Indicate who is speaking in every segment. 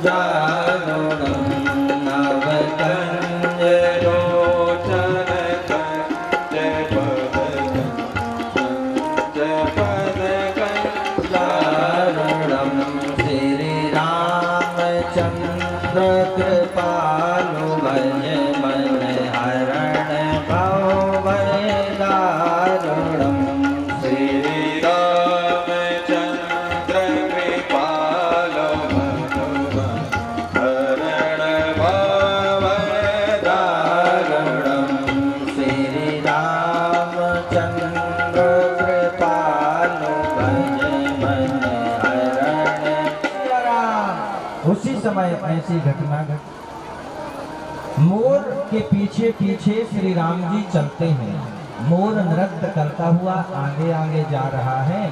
Speaker 1: दारुणं नवकञ्जलोचन दारुणं श्रीरामचन्द्र कृपालु भज मन हरण भव दारुणं
Speaker 2: श्रीरामचन्द्र कृपालो हरण भव
Speaker 1: दारुणं श्रीरामचन्द्र कृपालु भज मन हरण। उसी समय ऐसी घटना घटी। मोर के पीछे पीछे श्री राम जी चलते हैं। मोर नृत्य करता हुआ आगे आगे जा रहा है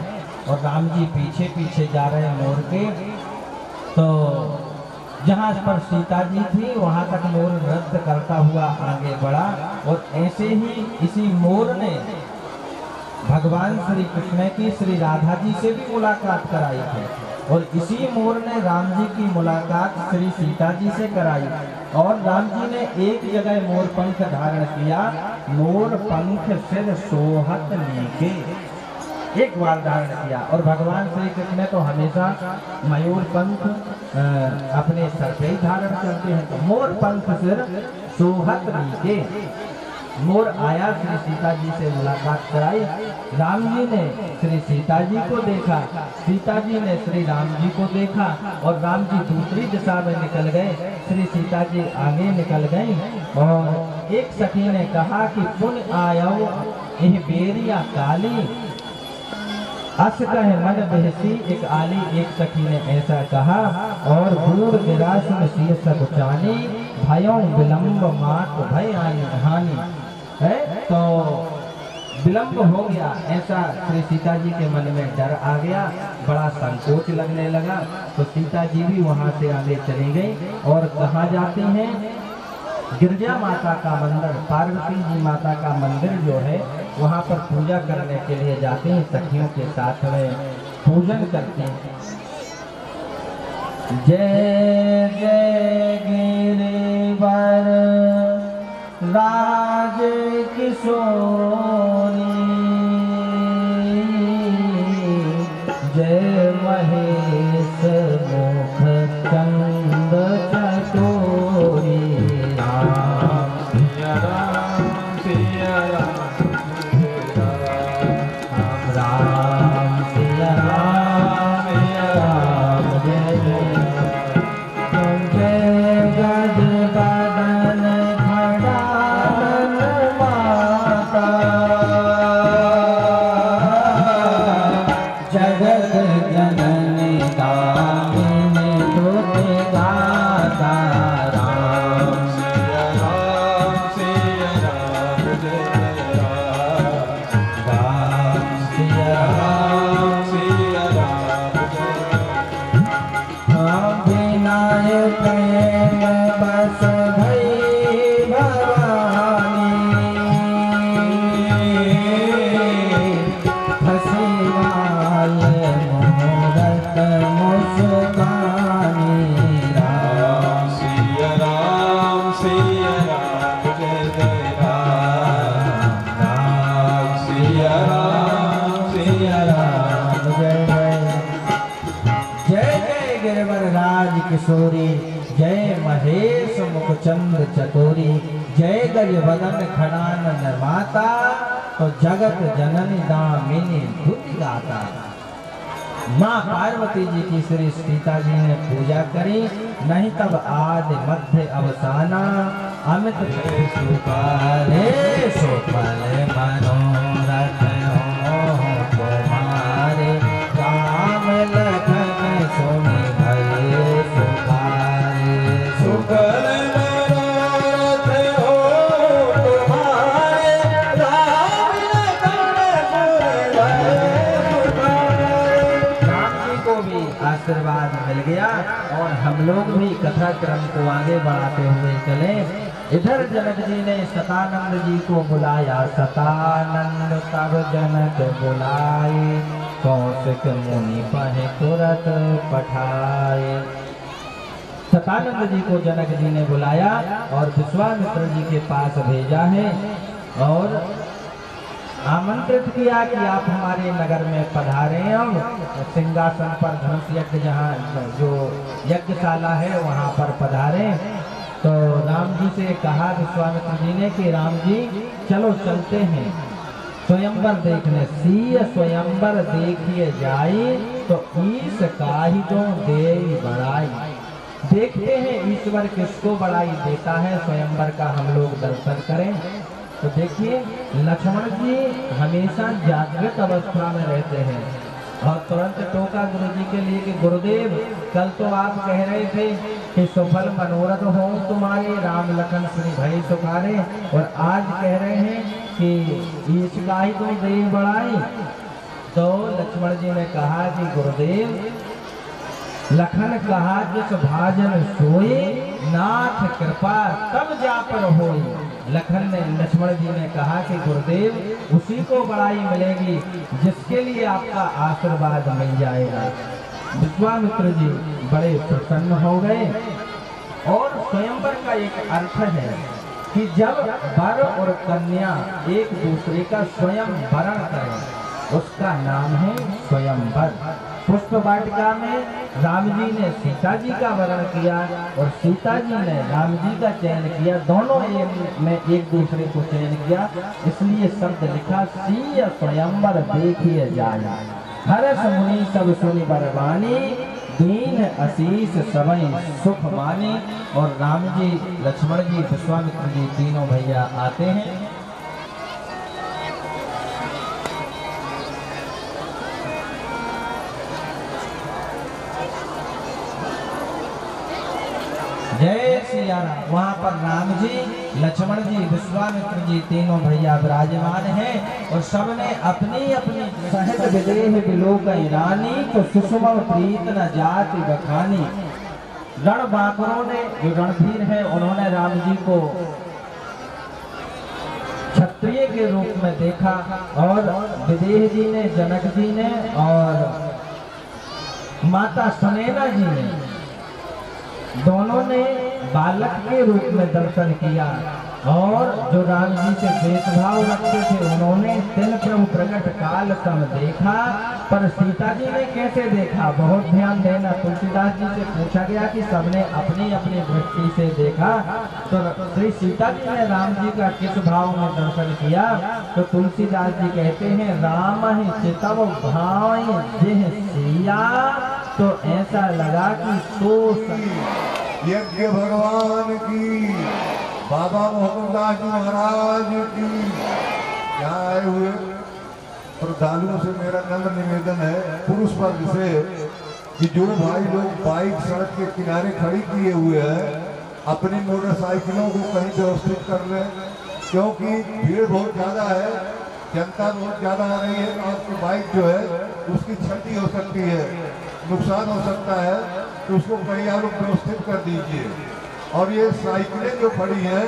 Speaker 1: और राम जी पीछे पीछे जा रहे हैं मोर के। तो जहाँ पर सीता जी थी वहां तक मोर नृत्य करता हुआ आगे बढ़ा और ऐसे ही इसी मोर ने भगवान श्री कृष्ण की श्री राधा जी से भी मुलाकात कराई थी और इसी मोर ने राम जी की मुलाकात श्री सीता जी से कराई और राम जी ने एक जगह मोर पंख धारण किया। मोर पंख सिर सोहत लीके एक बार धारण किया और भगवान श्री कृष्ण तो हमेशा मयूर पंख अपने सर पे ही धारण करते हैं। तो मोर पंख सिर सोहत लीके मोर आया, श्री सीता जी से मुलाकात कराई। राम जी ने श्री सीता जी को देखा, सीता जी ने श्री राम जी को देखा और राम जी दूसरी दिशा में निकल गए, श्री सीता जी आगे निकल गई। और एक सखी ने कहा कि पुन आयो यह बेरिया काली अस कहे मन बहसी। एक आली एक सखी ने ऐसा कहा और दूर निराश में शीर्ष कुचानी भयों विलंब मात भय हानि है। तो विलंब हो गया, ऐसा श्री सीता जी के मन में डर आ गया, बड़ा संकोच लगने लगा। तो सीता जी भी वहां से आगे चली गई और कहाँ जाती हैं? गिरजा माता का मंदिर, पार्वती जी माता का मंदिर जो है वहां पर पूजा करने के लिए जाते हैं, सखियों के साथ में पूजन करते हैं। जय जय गिरिवर राज किशोरी, जय महेश मुख चंद चकोरी। राम सिया राम सिया राम राम सिया राम सिया राम जय जय जय गज बदन खड़ान माता, जगत जननी दामिनी तुझे गाता। राम
Speaker 2: सिया राम जय
Speaker 1: राम सिया राम
Speaker 2: सिया राम
Speaker 1: विनाय प्रेम बस भई भवानी, फंसी वाल मोहरत मुस्कानी। राम
Speaker 2: सिया राम जय जय
Speaker 1: राम
Speaker 2: सिया राम
Speaker 1: सिया राम जय जय जय जय गिरिवर राज किशोरी, जय महेश मुखचंद चकोरी, जय गज बदन खड़ानन माता, तो जगत जननी दामिनी धुत गाता। माँ पार्वती जी की श्री सीता जी ने पूजा करी, नहीं तब आदि मध्य अवसाना अमित सुपाले सुफल मनोरथ हो तुम्हारे, राम लखन सुनि भये सुखारे।
Speaker 2: सुफल मनोरथ हो तुम्हारे, राम लखन सुनि भये सुखारे।
Speaker 1: राम जी को भी आशीर्वाद मिल गया और हम लोग भी कथा क्रम को आगे बढ़ाते हुए चले। इधर जनक जी ने सतानंद जी को बुलाया, सतानंद तब जनक बुलाए, कौशिक मुनि पहे तुरत पठाए। सनकानंद जी को जनक जी ने बुलाया और विश्वामित्र जी के पास भेजा है और आमंत्रित किया कि आप हमारे नगर में पधारे। हम सिंहासन पर धनुष यज्ञ जहाँ जो यज्ञशाला है वहाँ पर पधारे। तो राम जी से कहा विश्वामित्र जी ने कि राम जी चलो चलते हैं स्वयंवर देखने। सीय स्वयंवर देखिए जाई तो ईश काहिदों दे बड़ाई। देखते हैं ईश्वर किसको बड़ाई देता है, स्वयंवर का हम लोग दर्शन करें। तो देखिए लक्ष्मण जी हमेशा जागृत अवस्था में रहते हैं और तुरंत टोका गुरु जी के लिए कि गुरुदेव कल तो आप कह रहे थे कि सफल मनोरथ हो तुम्हारे, राम लखन श्री भई सुखारे, और आज कह रहे हैं कि इसका ही तो देव बढ़ाई। तो लक्ष्मण जी ने कहा कि गुरुदेव लखन कहा जिस भाजन सोए नाथ कृपा तब जा पर होई। लखन ने लक्ष्मण जी ने कहा कि गुरुदेव उसी को बड़ाई मिलेगी जिसके लिए आपका आशीर्वाद मिल जाएगा। विश्वामित्र जी बड़े प्रसन्न हो गए और स्वयंवर का एक अर्थ है कि जब वर और कन्या एक दूसरे का स्वयं वरण करें उसका नाम है स्वयंवर। पुष्प वाटिका में राम जी ने सीता जी का वरण किया और सीता जी ने राम जी का चयन किया, दोनों में एक दूसरे को चयन किया, इसलिए शब्द लिखा सीय स्वयंवर देखिए जाया। हर्ष मुनि सब सुनि बरबानी दीन आशीष सबई सुख मानी। और राम जी लक्ष्मण जी विश्वामित्र जी तीनों भैया आते हैं। जय सिया राम। वहाँ पर राम जी लक्ष्मण जी विश्वामित्र जी तीनों भैया विराजमान हैं और सबने अपनी अपनी सहित विदेह विलोक रानी तो सुषमा प्रीत न जाति बखानी। रण बांकुरों ने जो रणधीर है उन्होंने राम जी को क्षत्रिय के रूप में देखा और विदेह जी ने जनक जी ने और माता सुनैना जी ने दोनों ने बालक के रूप में दर्शन किया और जो राम जी से भेदभाव रखते थे उन्होंने तिल प्रभु प्रकट काल सम देखा। पर सीता जी ने कैसे देखा, बहुत ध्यान देना। तुलसीदास जी से पूछा गया कि सबने अपनी अपनी दृष्टि से देखा, तो श्री सीता जी ने राम जी का किस भाव में दर्शन किया। तो तुलसीदास जी कहते हैं राम ही चितव भाव जिह सिया, तो ऐसा लगा कि सो
Speaker 2: यज्ञ भगवान की, बाबा मोहनदास जी महाराज की। यहाँ आए हुए श्रद्धालुओं से मेरा नम्र निवेदन है पुरुष वर्ग से कि जो भाई लोग बाइक सड़क के किनारे खड़ी किए हुए हैं अपनी मोटरसाइकिलों को कहीं व्यवस्थित कर लें, क्योंकि भीड़ बहुत ज़्यादा है, जनता बहुत ज़्यादा आ रही है। आपकी बाइक जो है उसकी क्षति हो सकती है, नुकसान हो सकता है, तो उसको कहीं आप लोग व्यवस्थित कर दीजिए। और ये साइकिलें जो खड़ी हैं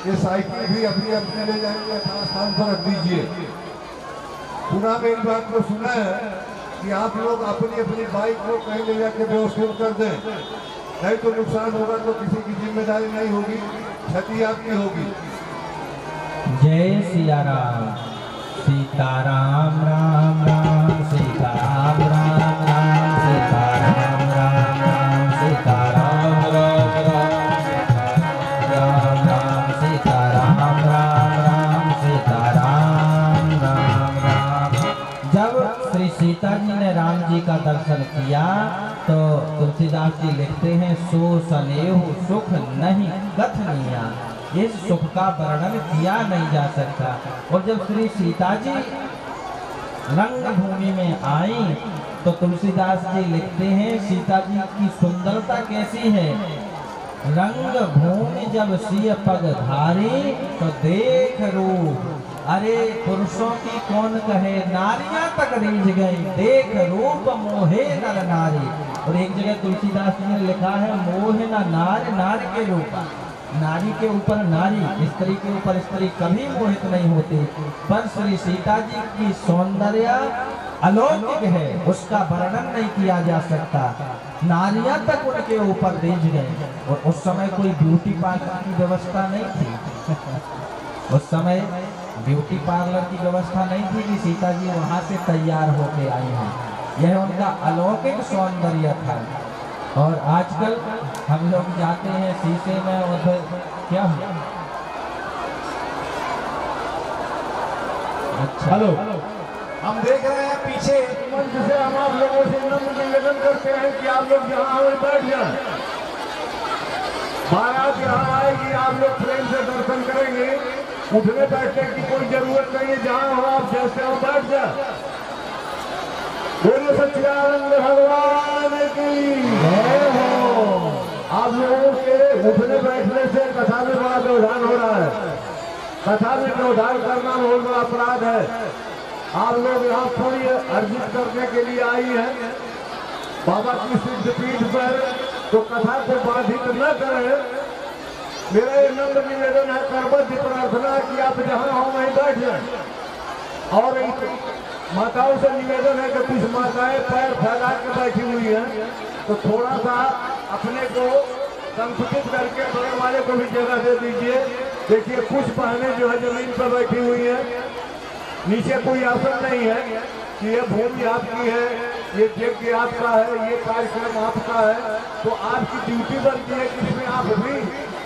Speaker 2: ये साइकिल भी अपने अपने ले जाएंगे स्थान पर रख दीजिए। पुनः मेरी बात को सुना है कि आप लोग अपनी अपनी बाइक को कहीं ले जाकर व्यवस्थित कर दें, नहीं तो नुकसान होगा तो किसी की जिम्मेदारी नहीं होगी, क्षति आपकी होगी।
Speaker 1: जय सिया राम। सीताराम राम राम सीताराम राम राम सीताराम राम राम सीताराम राम राम राम सीताराम राम राम सीताराम राम राम। जब श्री सीता जी ने राम जी का दर्शन किया तो तुलसीदास जी लिखते हैं सो सनेहु सुख नहीं कथनीया, इस सुख का वर्णन किया नहीं जा सकता। और जब श्री सीता जी रंग भूमि में आई तो तुलसीदास जी लिखते हैं सीता जी की सुंदरता कैसी है। रंग भूमि जब सिय पग धारी तो देख रूप, अरे पुरुषों की कौन कहे नारियां तक रीझ गई, देख रूप मोहे नर नारी। और एक जगह तुलसीदास जी ने लिखा है मोह न नार, नार के रूप, नारी के ऊपर नारी, स्त्री के ऊपर स्त्री कभी मोहित नहीं होती। पर श्री सीता जी की सौंदर्य अलौकिक है, उसका वर्णन नहीं किया जा सकता। नारियां तक उनके ऊपर रेज गए। और उस समय कोई ब्यूटी पार्लर की व्यवस्था नहीं थी। उस समय ब्यूटी पार्लर की व्यवस्था नहीं थी कि सीता जी वहां से तैयार होके आई हैं। यह उनका अलौकिक सौंदर्य था। और आजकल हम लोग जाते हैं शीशे में और फिर क्या हुआ? अच्छा,
Speaker 2: हेलो, हम देख रहे हैं पीछे मंच से हम आप लोगों से नम्र निवेदन करते हैं कि आप लोग जहाँ आए बैठ जाएं। बारात यहाँ आएगी, आप लोग प्रेम से दर्शन करेंगे। उठने बैठने की कोई जरूरत नहीं है, जहाँ हो आप जैसे हो बैठ जाए। बोलिए सच्चिदानंद भगवान की जय हो। आप लोगों के उठने बैठने से कथा में बड़ा व्यवधान हो रहा है। कथा में व्यवधान करना बहुत बड़ा अपराध है। आप लोग यहाँ पूरी अर्जित करने के लिए आई हैं बाबा की सिद्ध पीठ पर, तो कथा को बाधित न करें। मेरा ये नम्र निवेदन है, करबद्ध प्रार्थना कि आप जहाँ हो वहीं बैठ जाएं। और माताओं से निवेदन है कि कुछ माताएं पैर फैला के बैठी हुई हैं, तो थोड़ा सा अपने को संकुचित करके बड़े वाले को भी जगह दे दीजिए। देखिए कुछ बहनें जो है जमीन पर बैठी हुई है, नीचे कोई आसन नहीं है कि ये भूमि आपकी है, ये यज्ञ आपका है, ये कार्यक्रम आपका है। तो आपकी ड्यूटी बनती है कि इसमें आप भी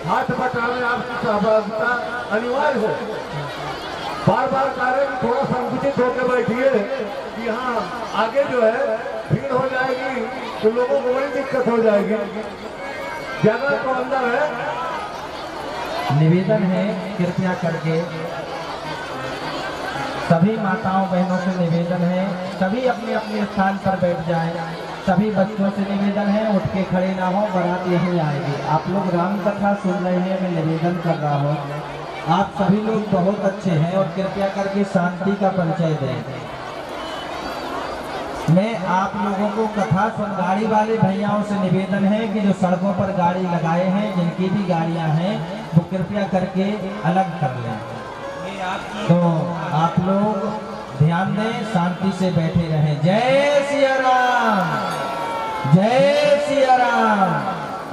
Speaker 2: हाथ बटाने आपकी सहभागिता अनिवार्य है। बार बार कह रहे हैं कि थोड़ा संकुचित होकर बैठिए कि हाँ आगे जो है भीड़ हो जाएगी तो लोगों को बड़ी दिक्कत हो जाएगी। जगह तो अंदर है।
Speaker 1: निवेदन है कृपया करके सभी माताओं बहनों से निवेदन है, सभी अपने अपने स्थान पर बैठ जाएं। सभी बच्चों से निवेदन है उठ के खड़े ना हो, बारात यहीं आएगी। आप लोग राम कथा सुन रहे हैं, मैं निवेदन कर रहा हूँ। आप सभी लोग बहुत अच्छे हैं और कृपया करके शांति का परिचय दें। मैं आप लोगों को कथा सुन, गाड़ी वाले भैयाओं से निवेदन है कि जो सड़कों पर गाड़ी लगाए हैं, जिनकी भी गाड़ियां हैं, वो कृपया करके अलग कर लें। तो आप लोग ध्यान दें, शांति से बैठे रहें। जय सिया राम, जय सिया राम,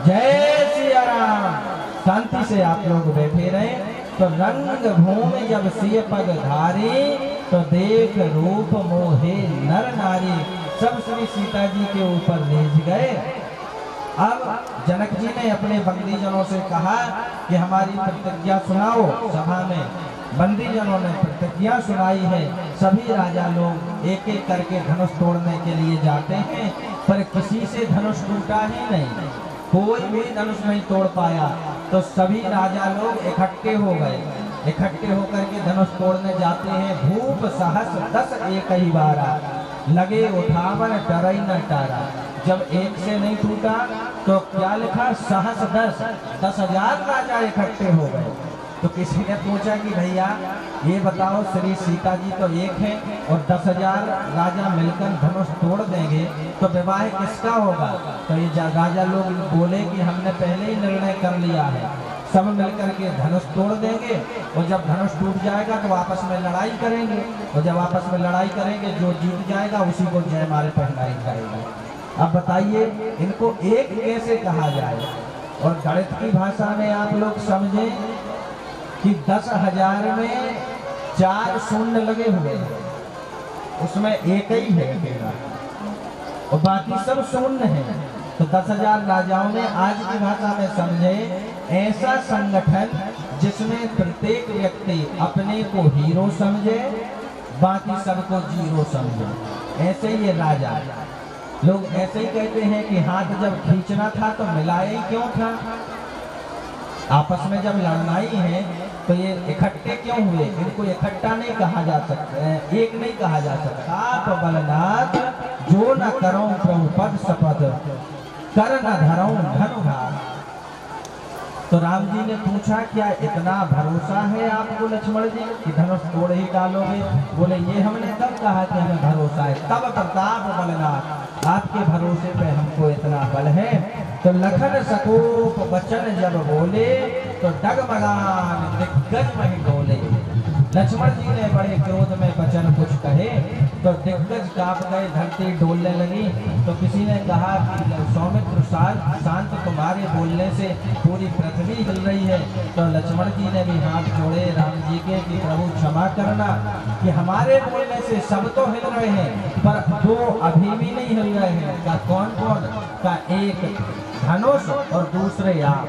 Speaker 1: जय सिया राम। शांति से आप लोग बैठे रहें। तो रंग भूमि जब सिय पग धारी, तो देख रूप मोहे नर नारी। सब श्री सीता जी के ऊपर लेज गए। अब जनक जी ने अपने बंदीजनों से कहा कि हमारी प्रतिज्ञा सुनाओ। सभा में बंदीजनों ने प्रतिज्ञा सुनाई है। सभी राजा लोग एक एक करके धनुष तोड़ने के लिए जाते हैं, पर किसी से धनुष टूटा ही नहीं, कोई भी धनुष नहीं तोड़ पाया। तो सभी राजा लोग इकट्ठे हो गए, इकट्ठे होकर के धनुष तोड़ने जाते हैं। भूप सहस 10 एक ही बारा, लगे उठावन डरई न टारा। जब एक से नहीं टूटा तो क्या लिखा? सहस 10,000 राजा इकट्ठे हो गए। तो किसी ने पूछा कि भैया ये बताओ, श्री सीता जी तो एक है और 10,000 राजा मिलकर धनुष तोड़ देंगे तो विवाह किसका होगा? तो ये राजा लोग बोले कि हमने पहले ही निर्णय कर लिया है, सब मिलकर के धनुष तोड़ देंगे और जब धनुष टूट जाएगा तो आपस में लड़ाई करेंगे, और जब आपस में लड़ाई करेंगे जो जीत जाएगा उसी को जयमाला पहनाई जाएगी। अब बताइए इनको एक कैसे कहा जाए? और गणित की भाषा में आप लोग समझें कि 10,000 में 4 शून्य लगे हुए हैं, उसमें एक ही है और बाकी सब शून्य है। तो 10,000 राजाओं ने आज की भाषा में समझे ऐसा संगठन जिसमें प्रत्येक व्यक्ति अपने को हीरो समझे, बाकी सबको जीरो समझे। ऐसे ही ये राजा लोग ऐसे ही कहते हैं कि हाथ जब खींचना था तो मिलाया ही क्यों था? आपस में जब लड़ना ही है तो ये इकट्ठे क्यों हुए? इनको इकट्ठा नहीं कहा जा सकता, एक नहीं कहा जा सकता। आप बलनाथ जो न करो प्रभु पद शपथ, कर न धरो धनुधार। तो राम जी ने पूछा क्या इतना भरोसा है आपको लक्ष्मण जी कि धनुष तोड़ ही डालोगे? बोले ये हमने कब कहा कि हमें भरोसा है? तब प्रताप बलनाथ, आपके भरोसे पे हमको इतना बल है। तो लखन सकोप वचन जब बोले, तो डगमगान दिग्गज वहीं बोले। लक्ष्मण जी ने बड़े क्रोध में वचन कुछ कहे तो दिग्गज कांप गए, धरती डोलने लगी। तो किसी ने कहा कि सौमित्र शांत, तुम्हारे बोलने से पूरी पृथ्वी हिल रही है। तो लक्ष्मण जी ने भी हाथ जोड़े राम जी के कि प्रभु क्षमा करना, कि हमारे बोलने से सब तो हिल रहे हैं पर दो अभी भी नहीं हिल रहे हैं। का कौन कौन? का एक धनुष और दूसरे आप,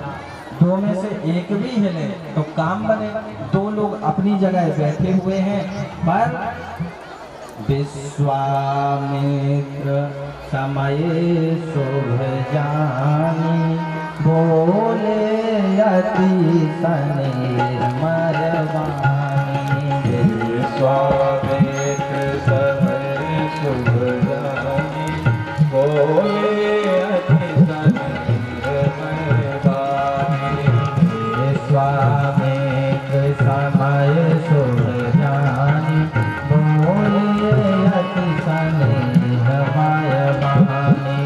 Speaker 1: दो में से एक भी हिले तो काम बने। दो लोग अपनी जगह बैठे हुए हैं पर विश्वामित्र समय शुभ जानी, बोले अति सनेर मरवानी।
Speaker 3: विश्वामित्र समय शुभ जानी, बोले अति सनेर मरवानी।
Speaker 1: विश्वामित्र समय शुभ जानी, बोले अति सनेह मरवानी।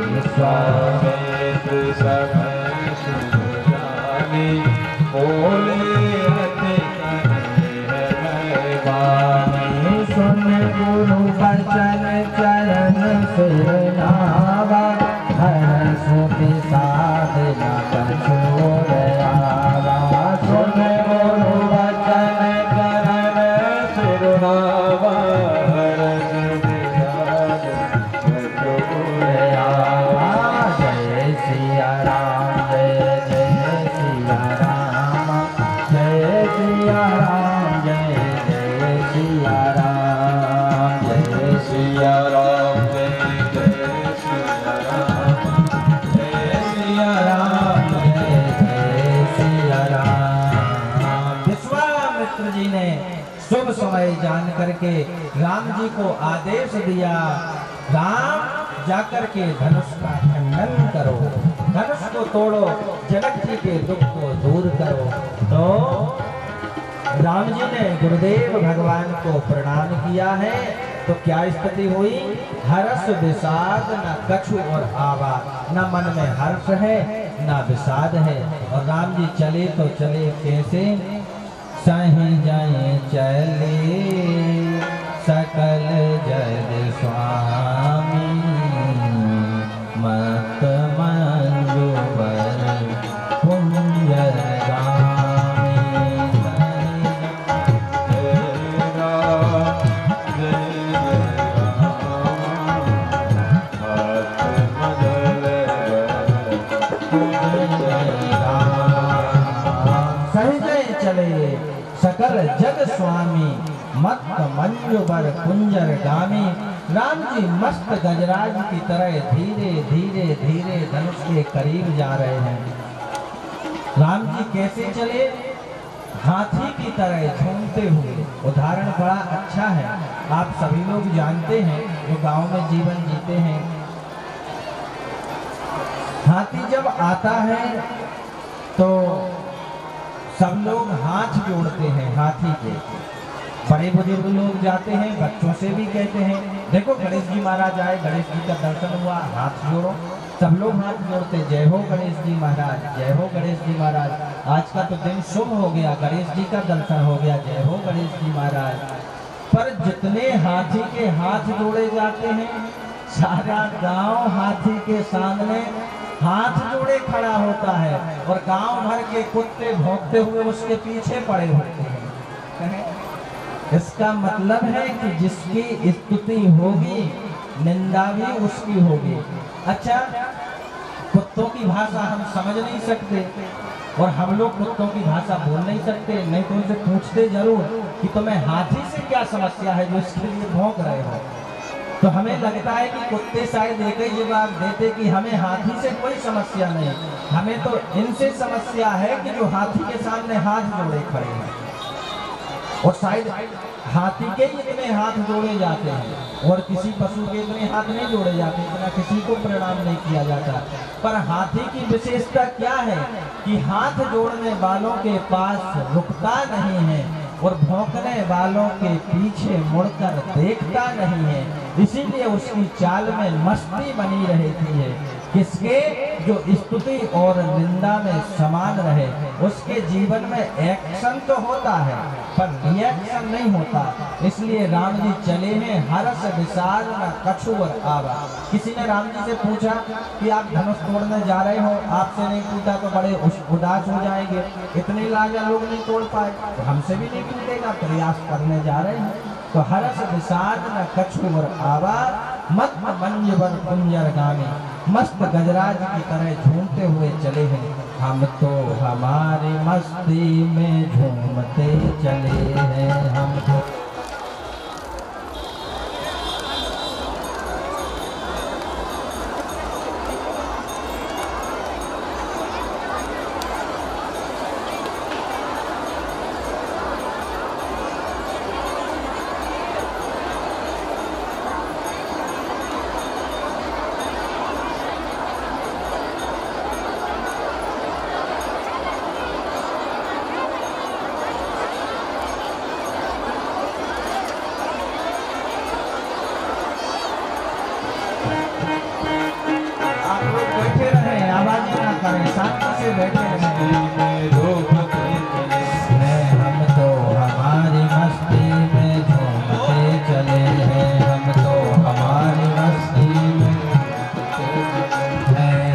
Speaker 3: विश्वामित्र समय शुभ जानी, बोले अति सनेह मरवानी।
Speaker 1: सुन गुरु बचन चरण सिर नावा, हर्ष साधना कछोर आवा। सुन गुरु बचन
Speaker 3: चरण सिर नावा, हर्ष
Speaker 1: कछोर आवा। जय सिया राम, जय जय सिया राम, जय सिया राम, जय जय सिया राम, जय
Speaker 3: सिया राम, जय जय सिया राम, जय सिया राम,
Speaker 1: जय जय सिया राम। विश्वामित्र जी ने शुभ समय जान करके राम जी को आदेश दिया, राम जाकर के धनुष का खंडन करो, धनुष को तोड़ो, जनक जी के दुख को दूर करो। तो राम जी ने गुरुदेव भगवान को प्रणाम किया है। तो क्या स्थिति हुई? हर्ष विषाद न कछु और आवा, न मन में हर्ष है न विषाद है। और राम जी चले तो चले कैसे? सही जाए चले सकल जग स्वामी, मत मंजुबर कुंजर गामी। सकल जग स्वामी, मत मंजुबर कुंजर गामी। राम जी मस्त गजराज की तरह धीरे धीरे धीरे धनुष के करीब जा रहे हैं। राम जी कैसे चले? हाथी की तरह झूमते हुए। उदाहरण बड़ा अच्छा है, आप सभी लोग जानते हैं जो गांव में जीवन जीते हैं। हाथी जब आता है तो सब लोग हाथ जोड़ते हैं हाथी के। बड़े बुजुर्ग लोग जाते हैं, बच्चों से भी कहते हैं, देखो गणेश जी महाराज आए, गणेश जी का दर्शन हुआ, हाथ जोड़ो। सब लोग हाथ जोड़ते, जय हो गणेश जी महाराज, जय हो गणेश जी महाराज। आज का तो दिन शुभ हो गया, गणेश जी का दर्शन हो गया, जय हो गणेश जी महाराज। पर जितने हाथी के हाथ जोड़े जाते हैं, सारा गांव हाथी के सामने हाथ जोड़े खड़ा होता है और गांव भर के कुत्ते भौंकते हुए उसके पीछे पड़े होते हैं। इसका मतलब है कि जिसकी स्तुति होगी निंदा भी उसकी होगी। अच्छा, कुत्तों की भाषा हम समझ नहीं सकते और हम लोग कुत्तों की भाषा बोल नहीं सकते, नहीं तो उनसे पूछते जरूर कि तुम्हें हाथी से क्या समस्या है जो इसके लिए भौंक रहे हो। तो हमें लगता है कि कुत्ते शायद एक ही जवाब देते कि हमें हाथी से कोई समस्या नहीं, हमें तो इनसे समस्या है कि जो हाथी के सामने हाथ जोड़े खड़े हैं। और शायद हाथी के ही इतने हाथ जोड़े जाते हैं और किसी पशु के इतने हाथ नहीं जोड़े जाते, इतना किसी को प्रणाम नहीं किया जाता। पर हाथी की विशेषता क्या है कि हाथ जोड़ने वालों के पास रुकता नहीं है और भौंकने वालों के पीछे मुड़कर देखता नहीं है। इसीलिए उसकी चाल में मस्ती बनी रहती है। किसके? जो स्तुति और निंदा में समान रहे, उसके जीवन में एक्शन तो होता है पर रिएक्शन नहीं होता। इसलिए राम जी चले हैं हर्ष विषाद न कछुवर आवा। किसी ने राम जी से पूछा कि आप धनुष तोड़ने जा रहे हो, आपसे नहीं टूटा तो बड़े उदास हो जाएंगे, इतने लाजा लोग नहीं तोड़ पाए, तो हमसे भी नहीं टूटेगा, प्रयास करने जा रहे हैं। तो हर्ष विषाद न कछुवर आवा, मत मंजवर कुंजर गामी। मस्त गजराज की तरह झूमते हुए चले हैं, हम तो हमारी मस्ती में झूमते चले हैं। हम तो शांति से बैठे हैं। हम तो हमारी मस्ती में झूमते चले हैं, हम तो हमारी मस्ती में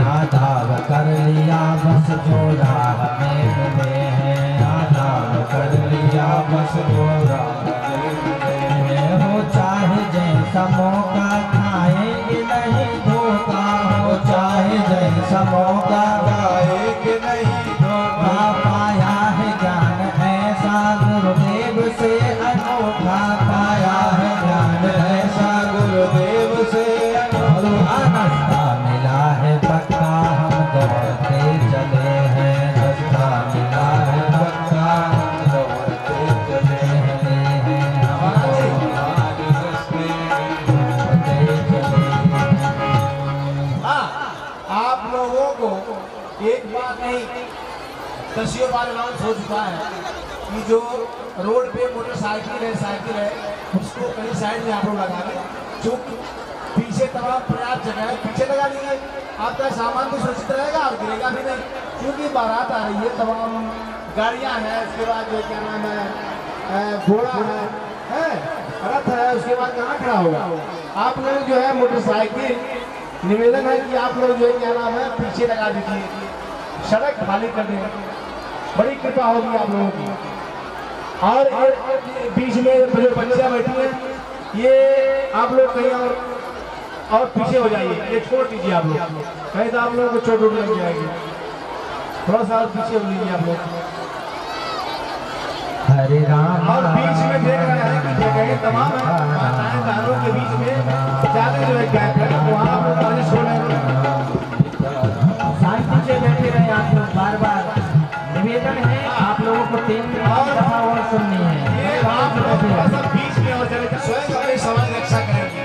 Speaker 1: आदाब कर लिया बस जो राह में मिले हैं, आदाब कर लिया बस जो राह में हो। चाहे जैसा मौका खाएंगे नहीं धोखा, हो चाहे जैसा मौका पाया है ज्ञान ऐसा गुरुदेव से अनोखा, पाया है ज्ञान ऐसा गुरुदेव से अनोखा। रास्ता मिला है पक्का हम दौड़ते चले हैं, रास्ता मिला है पक्का हम दौड़ते चले हैं, हम दौड़ते चले हैं।
Speaker 4: आप लोगों को एक बात नहीं, दसियों बार अनाउंस हो चुका है कि जो रोड पे मोटरसाइकिल है, साइकिल है, उसको कहीं साइड में आप लोग लगा दें। चूंकि पीछे तमाम पर्याप्त जगह है, पीछे लगा दीजिए, आपका सामान भी सुरक्षित रहेगा और गिरेगा भी नहीं। क्योंकि बारात आ रही है, तमाम गाड़ियां हैं, उसके बाद जो क्या नाम है घोड़ा है, रथ है, उसके बाद कहाँ खड़ा होगा। आप लोग जो है मोटरसाइकिल, निवेदन है कि आप लोग जो है क्या नाम है पीछे लगा दीजिए, सड़क खाली कर दें, बड़ी कृपा होगी आप लोगों की। और बीच में जो बच्चियां बैठी हैं, ये आप लोग कहीं और पीछे हो जाइए, ये छोड़ दीजिए आप लोग, कहीं तो आप लोगों को चोट लग जाएगी, थोड़ा सा पीछे हो लीजिए आप लोग।
Speaker 1: हरे राम।
Speaker 4: और बीच में देख रहे हैं कि जगह तमाम है, माताएं दारों के बीच में ज्यादा जो है गैप है, वहाँ आप लोग बारिश हो रहे हैं,
Speaker 1: शांति से बैठे रहे। आप लोग बार बार निवेदन है, आप लोगों को 3 दफा और सुननी है।
Speaker 4: ये आप लोग थोड़ा सा बीच में और चले, स्वयं अपनी समाज रक्षा करेंगे।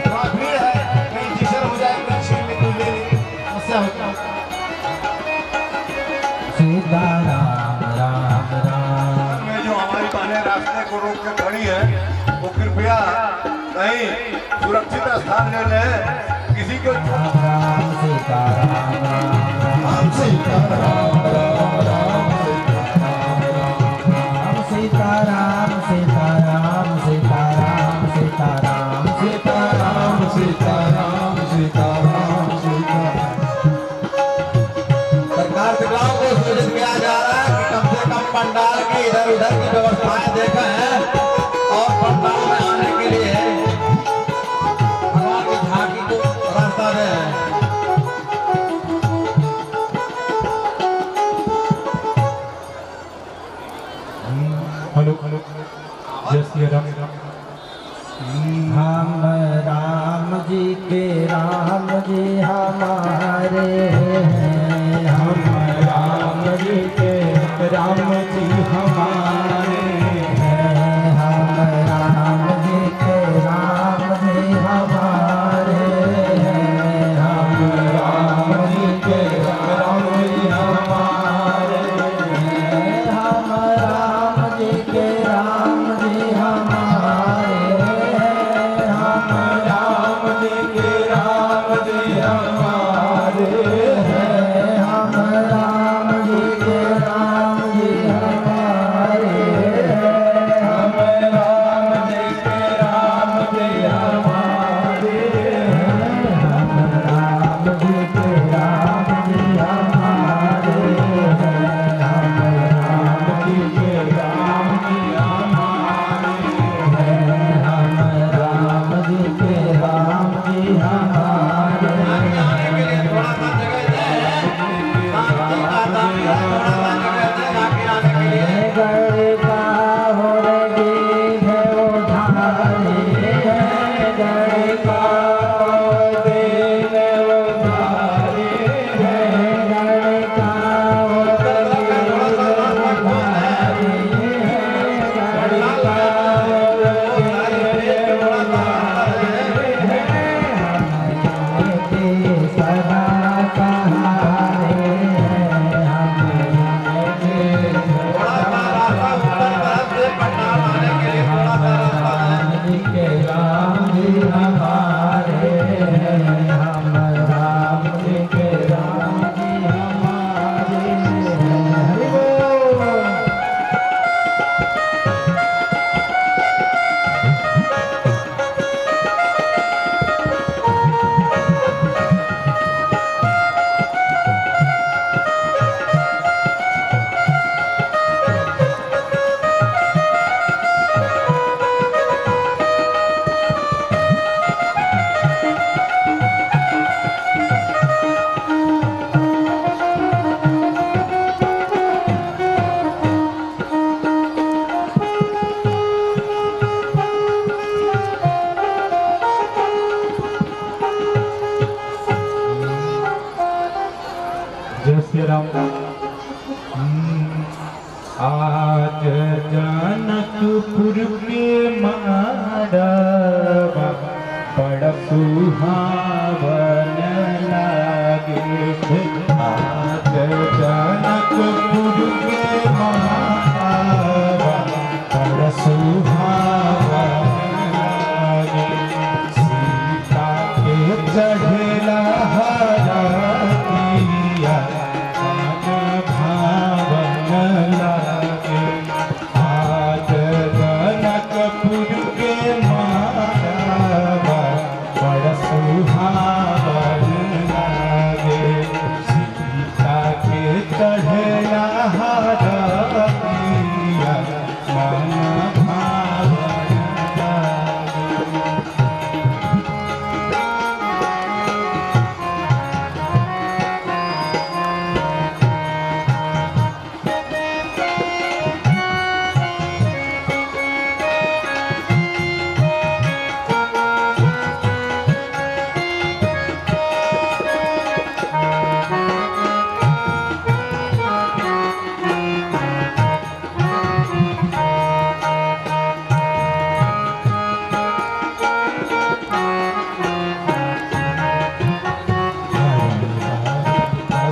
Speaker 4: थोड़ा भीड़ है, कहीं जिसर हो जाए, कहीं छीन में कोई ले ले, समस्या होता है।
Speaker 1: सीता राम राम राम।
Speaker 2: में जो हमारी बहनें रास्ते को रोक के खड़ी है, वो कृपया कहीं सुरक्षित स्थान ले लें, किसी को
Speaker 1: राम राम सीता राम राम
Speaker 2: सीता राम
Speaker 1: सीता राम सीता राम सीता राम सीता राम सीता राम सीता राम सीता राम सीता।
Speaker 5: सरकार से गांव को सूचित किया जा रहा है कि कम से कम पंडाल की इधर उधर की व्यवस्थाएं देखें और पंडाल में आने के लिए भगवान की झांकी को रास्ता दें।
Speaker 4: हेलो हेलो, जय श्री राम।
Speaker 1: हम राम जी के राम जी हमारे हैं, हम राम जी के राम जी हमारे हैं, हम राम जी के
Speaker 3: जय श्री राम। आज जनकपुर के माड़वा बड़ा सुहावन लागे। आज जनकपुर के माड़वा बड़ा सुहावन लागे। सीता के चढ़ेला हरा दिया मन भावन लागे। आज जनकपुर के माड़वा बड़ा सुहावन लागे। सीता के चढ़ेला हरा दिया मन भावन लागे।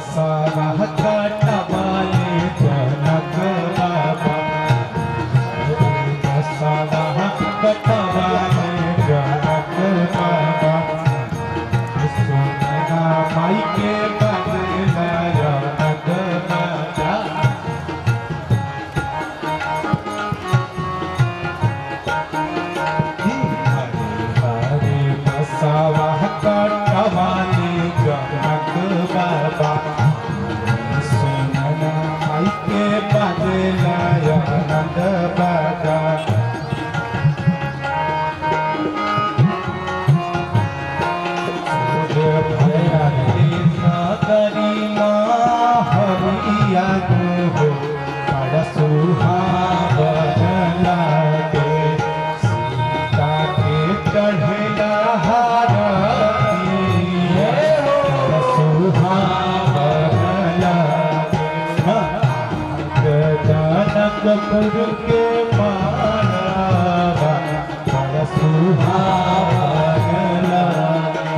Speaker 3: सारा कटवाले जनक बाबा। सारा कटवाले जनक बाबा। सोना माई के बदला जनक बाबा। हरे बसावा कटवाले जनक बाबा। सोना माई के बदला जनक बाबा। जनकपुर के माड़वा बड़ा सुहावन लागे।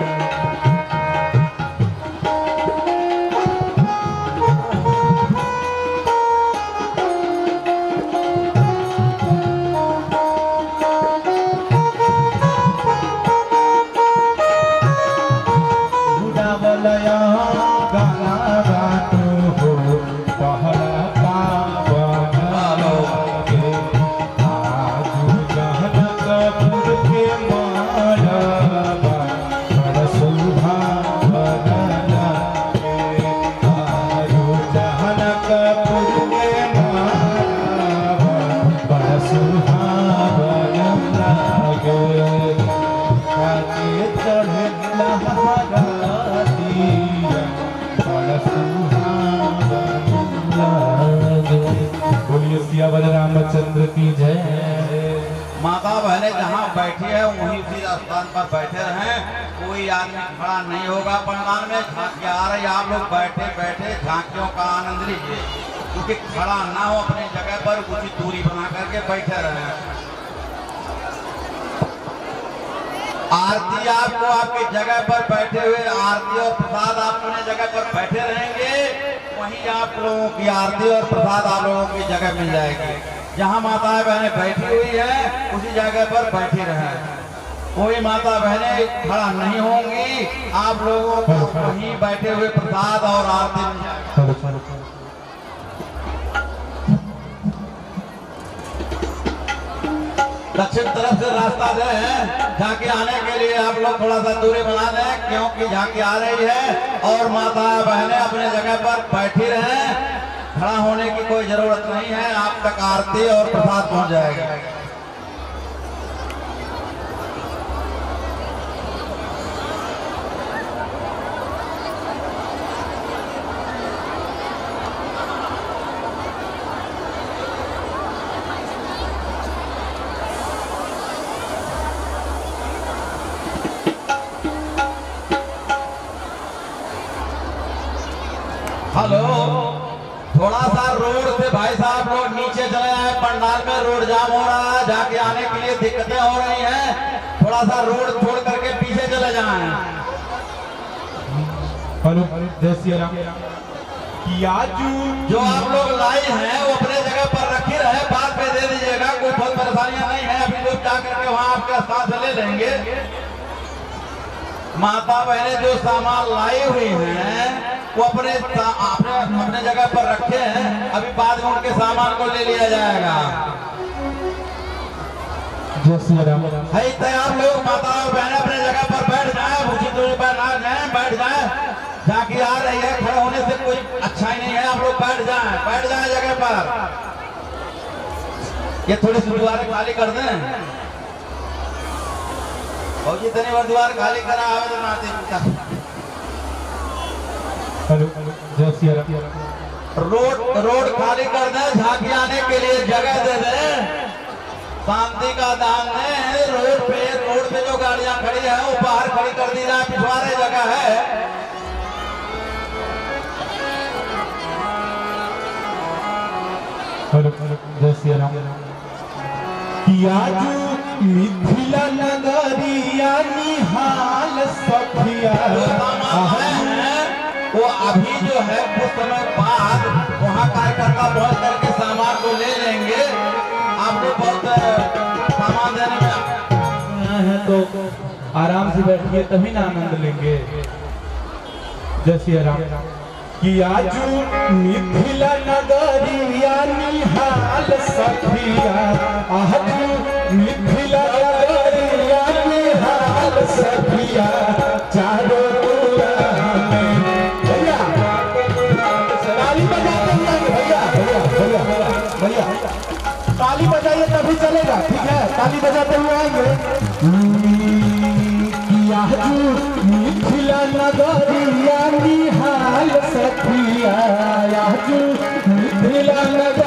Speaker 3: उड़ावलया गाना गातो हो पहला पावन लागे। आज जनकपुर के माड़वा बड़ा सुहावन लागे। आज जनकपुर के माड़वा बड़ा सुहावन लागे। काके चढ़ेला हरा दिया बड़ा सुहावन लागे। बोलिए सियावर रामचंद्र की जय।
Speaker 5: माता बहने जहाँ बैठी है वहीं उसी स्थान पर बैठे रहें। कोई आदमी खड़ा नहीं होगा। पंडाल में झांकियाँ आ रही, आप लोग बैठे बैठे झांकियों का आनंद लीजिए। क्योंकि खड़ा ना हो, अपनी जगह पर कुछ दूरी बना करके बैठे रहें। आरती आपको आपकी जगह पर बैठे हुए, आरती और प्रसाद आप अपने जगह पर बैठे रहेंगे, वहीं आप लोगों की आरती और प्रसाद आप लोगों की जगह मिल जाएगी। जहाँ माताएं बहनें बैठी हुई हैं उसी जगह पर बैठी रहें। कोई माता बहनें खड़ा नहीं होंगी, आप लोगों को वहीं बैठे हुए प्रसाद और आरती मिल जाएगी। दक्षिण तरफ से रास्ता दें। झांकी आने के लिए आप लोग थोड़ा सा दूरी बना दें, क्योंकि झांकी आ रही है और माता बहनें अपने जगह पर बैठी रहें। खड़ा होने की कोई जरूरत नहीं है, आप तक आरती और प्रसाद पहुंच जाएगा। हेलो, थोड़ा सा रोड से भाई साहब लोग नीचे चले आए, पंडाल में रोड जाम हो रहा है, जाके आने के लिए दिक्कतें हो रही हैं, थोड़ा सा रोड छोड़ करके पीछे चले जाएं।
Speaker 3: हेलो, जय श्री राम। किया
Speaker 5: जो आप लोग लाई हैं वो अपने जगह पर रखी रहे, बाद में दे दीजिएगा, कोई बहुत परेशानियां नहीं है, अभी लोग जा करके वहाँ आपके स्थान से ले लेंगे। माता बहनें जो सामान लाई हुई हैं वो अपने जगह पर रखे हैं, अभी बाद में उनके सामान को ले लिया जाएगा।
Speaker 3: जय श्री राम।
Speaker 5: है तैयार लोग, माता बहनें अपने जगह पर बैठ जाए, उचित दूरी पर ना जाए, बैठ जाए। झांकी आ रही है, खड़े होने से कोई अच्छा ही नहीं है, आप लोग बैठ जाए जगह पर। ये थोड़ी सी दीवार खाली कर दें, और जितनी बार दीवार खाली करा आवेदन आते पिता।
Speaker 3: हेलो, जय श्री राम।
Speaker 5: रोड खाली कर दें, झांकी आने के लिए जगह दे दें, शांति का दान दें। रोड पे जो गाड़ियां खड़ी है वो बाहर खड़ी कर दी जाए, पिछवाड़े जगह है।
Speaker 3: हेलो, जय श्री राम। किया मिथिला नगरिया निहाल सखिया।
Speaker 5: वो अभी जो है कुछ समय बाद वहाँ कार्यकर्ता पहुँच करके सामान को ले लेंगे। आप लोग बहुत सामान देने में
Speaker 3: है तो आराम से बैठिए, तभी ना आनंद लेंगे। जय श्री राम। किया मिथिला नगरिया निहाल सखिया। मिथिला नगरिया निहाल सखिया। चारों भैया ताली बजाते हैं, भैया ताली बजाइए तभी चलेगा, ठीक है? ताली बजाते हुए आएंगे। मिथिला नगरिया निहाल सखिया। मिथिला नगरिया